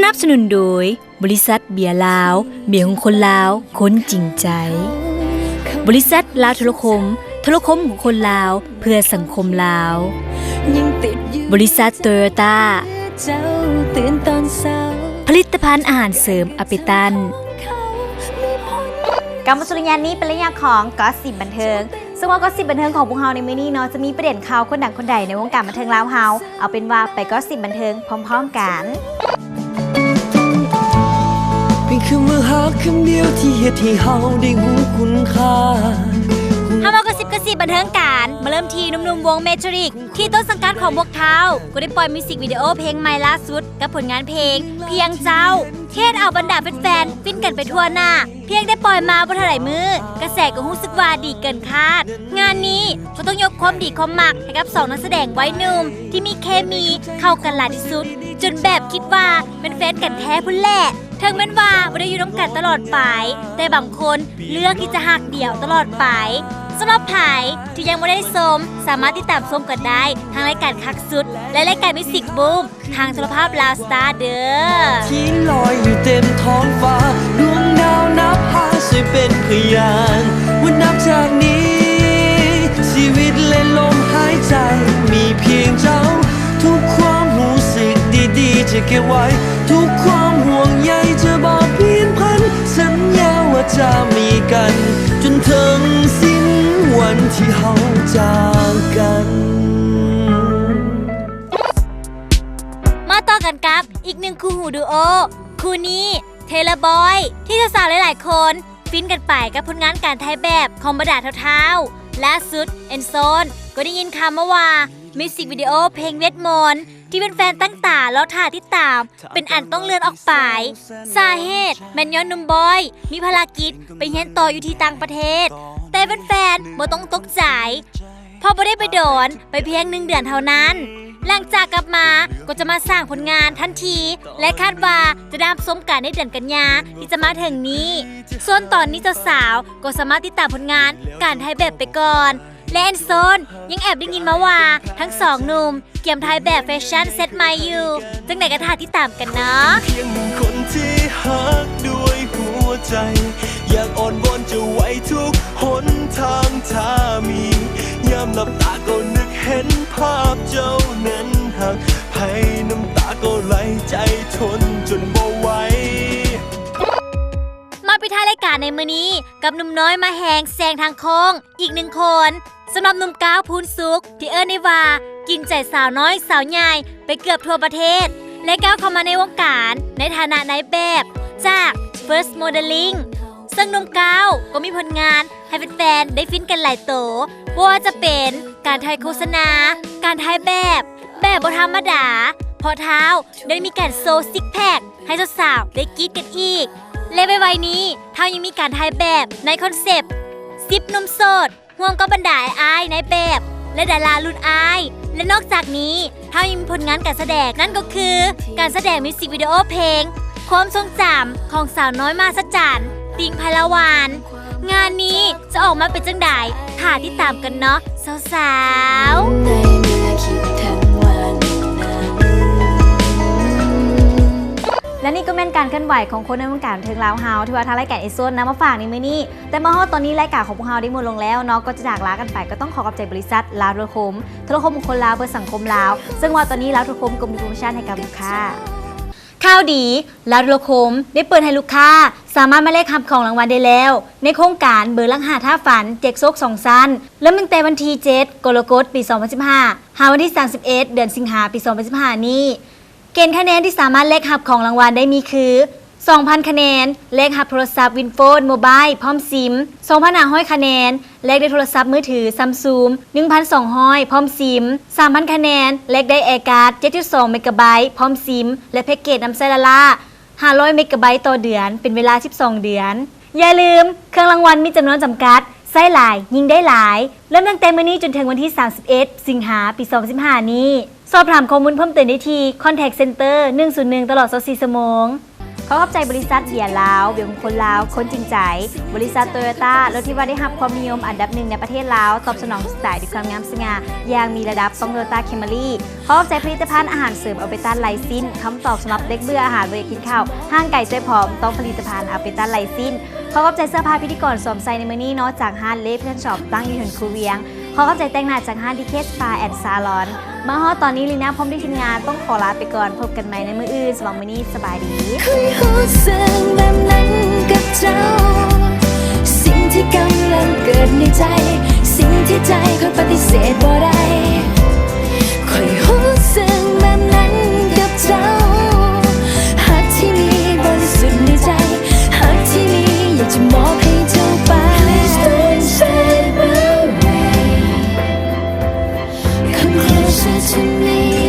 นับสนุนโดยบริษัทเบียร์ลาวเบียร์ของคนลาวคนจริงใจบริษัทลาวโทรคมของคนลาวเพื่อสังคมลาวบริษัทโตโยต้าผลิตภัณฑ์อาหารเสริมอเปตันการมาสุริยานนี้เป็นระยะของก็สิบบันเทิงซึ่งว่าก็สิบบันเทิงของพวกเราในมื้อนี้เนาะจะมีประเด็นข่าวคนดังคนใดในวงการบันเทิงลาวเฮาเอาเป็นว่าไปก็สิบบันเทิงพร้อมๆกันเป็นคำว่าฮักคำเดียวที่เฮ็ดให้เฮาได้หูคุณค่าเฮามากระซิบบันเทิงการมาเริ่มที่หนุ่มๆวงเมทริกที่ต้นสังกัดของพวกเขาก็ได้ปล่อยมิวสิกวิดีโอเพลงใหม่ล่าสุดกับผลงานเพลงเพียงเจ้าเทศเอาบรรดาแฟนๆฟินกันไปทั่วหน้าเพียงได้ปล่อยมาบ่เท่าไหร่มือกระแสก็รู้สึกว่าดีเกินคาดงานนี้ก็ต้องยกความดีความมักให้กับ2นักแสดงวัยหนุ่มที่มีเคมีเข้ากันหลายที่สุดจนแบบคิดว่าเป็นแฟนกันแท้พุ่นแหละถึงแม้ว่าบ่ได้อยู่น้ำกันตลอดไปแต่บางคนเลือกที่จะหักเดี่ยวตลอดไปสำหรับไผ่ที่ยังไม่ได้ชมสามารถติดตามชมกันได้ทางรายการคักสุดและรายการมิวสิกบูมทางโทรภาพลาวสตาร์เด้อที่ลอยอยู่เต็มท้องฟ้าดวงดาวนับพาช่วยเป็นพยานว่านับจากนี้ชีวิตและลมหายใจมีเพียงเจ้าทุกความรู้สึกดีๆจะเก็บไว้ทุกความห่วงใยจะบอกเพียงพันสัญญาว่าจะมีกันจนถึงสิ้นวันที่เฮาจากกันมาต่อกันกับอีกหนึ่งคู่หูดูโอคู่นี้เทเลบอยที่สาวๆหลายๆคนฟินกันไปกับผลงานการถ่ายแบบของบรรดาเท้าๆล่าสุดเอ็นโซนก็ได้ยินคำมาว่ามิวสิกวิดีโอเพลงเวทมนต์ที่เป็นแฟนตั้งตารอท่าที่ตามเป็นอันต้องเลื่อนออกไปสาเหตุแมนย้อนนุ่มบอยมีภารกิจไปเรียนต่ออยู่ที่ต่างประเทศแต่เป็นแฟนบ่ต้องตกใจพอบ่ได้ไปโดนไปเพียง1 เดือนเท่านั้นหลังจากกลับมาก็จะมาสร้างผลงานทันทีและคาดว่าจะได้ชมกันในเดือนกันยาที่จะมาถึงนี้ส่วนตอนนี้เจ้าสาวก็สามารถติดตามผลงานการถ่ายแบบไปก่อนและแอนโซนยังแอบได้ยินมาว่าทั้ง2 หนุ่มเกี่ยมถ่ายแบบแฟชั่นเซ็ตใหม่อยู่จังไหนก็ท่าที่ตามกันเนาะเพียงคนที่ฮักด้วยหัวใจอยากอ่อนวอนจะไว้ทุกหนทางถ้ามียามหลับตาก็นึกเห็นภาพเจ้านั้นหักให้น้ำตาก็ไหลใจทนจนบ่ไหวมาปิดท้ายรายการในมื้อนี้กับหนุ่มน้อยมาแหงแซงทางโค้งอีก1 คนสำหรับหนุ่มก้าวพูนสุขที่เอิ้นได้ว่ากินใจสาวน้อยสาวใหญ่ไปเกือบทั่วประเทศและก้าวเข้ามาในวงการในฐานะนายแบบจาก First Modeling ซึ่งหนุ่มก้าวก็มีผลงานให้แฟนๆได้ฟินกันหลายโตว่าจะเป็นการถ่ายโฆษณาการถ่ายแบบบ่ธรรมดาพอเท้าได้มีการโซซิกแพคให้สาวๆได้กรี๊ดกันอีกและไวๆนี้เท้ายังมีการถ่ายแบบในคอนเซปต์10 หนุ่มโสดห่วงก็บรรดาอายในแบบและดารารุ่นอายและนอกจากนี้เท้ายังมีผลงานการแสดงนั่นก็คือการแสดงมิวสิกวิดีโอเพลงความทรงจำของสาวน้อยมาสจันติงไพลวานงานนี้จะออกมาเป็นจังใดถ่าที่ตามกันเนาะสาวๆและนี่ก็เป็นการเคลื่อนไหวของคนในวงการบันเทิงลาวเฮาที่ว่าทางรายการเอโซนนำมาฝากในมื้อนี้แต่มาฮอดตอนนี้รายการของพวกเฮาได้หมดลงแล้วเนาะก็จะจากลากันไปก็ต้องขอขอบใจบริษัทลาวโทรคมของคนลาวเพื่อสังคมลาวซึ่งว่าตอนนี้ลาวโทรคมก็มีโปรโมชั่นให้กับลูกค้าข่าวดีลาวโทรคมได้เปิดให้ลูกค้าสามารถมาแลกรับของรางวัลได้แล้วในโครงการเบอร์ลังหาท่าฝันแจกโชค2 สั้นเริ่มตั้งแต่วันที่7 กรกฎาคมปี 2015 หาวันที่31 เดือนสิงหาคมปี 2015 นี้เกณฑ์คะแนนที่สามารถแลกรับของรางวัลได้มีคือ 2,000 คะแนนแลกรับโทรศัพท์วินโฟนโมบายพร้อมซิม 2,500 คะแนนแลกได้โทรศัพท์มือถือซัมซุง 1,200 พร้อมซิม 3,000 คะแนนแลกได้แอร์การ์ด 7.2 เมกะไบต์พร้อมซิมและแพ็กเกจน้ำใสละลา500 เมกะไบต์ต่อเดือนเป็นเวลา12 เดือนอย่าลืมเครื่องรางวัลมีจำนวนจำกัดใส่หลายยิงได้หลายเริ่มตั้งแต่มื้อนี้จนถึงวันที่31 สิงหาคมปี 2015 นี้สอบถามข้อมูลเพิ่มเติมได้ที่ Contact Center 101 ตลอด24 ชั่วโมง ขอขอบใจบริษัทเบียร์ลาวเบียร์ของคนลาวคนจริงใจบริษัทโตโยต้ารถที่ว่าได้รับความนิยมอันดับหนึ่งในประเทศลาวตอบสนองสไตล์ด้วยความงามสง่าอย่างมีระดับต้องโตโยต้าเคมรี่ขอขอบใจผลิตภัณฑ์อาหารเสริมอัลเบตันไลซินคำตอบสำหรับเด็กเบื่ออาหารเบื่อกินข้าวห้างไก่เส้ผอมต้องผลิตภัณฑ์อัลเบตันไลซินขอขอบใจเสื้อผ้าพิธีกรสวมใส่ในมื้อนี้เนาะจากห้างเลฟเพื่อนช็อปตั้งอยู่ถนนคูเวียงขอขอบใจแต่งหน้าจากห้างดีเคสปาแอนด์ซาลอนมาฮอดตอนนี้ลีน่าพร้อมด้วยทีมงานต้องขอลาไปก่อนพบกันใหม่ในมื้ออื่นสำหรับมื้อนี้สบายดี เคยรู้สึกแบบนั้นกับเจ้า สิ่งที่กำลังเกิดในใจ สิ่งที่ใจคนปฏิเสธบ่ได้เคยรู้สึกแบบนั้นกับเจ้าหักที่มีบริสุทธิ์ในใจหักที่มีอยากจะมอบให้เจ้าไป Please don't say my way Come closer to me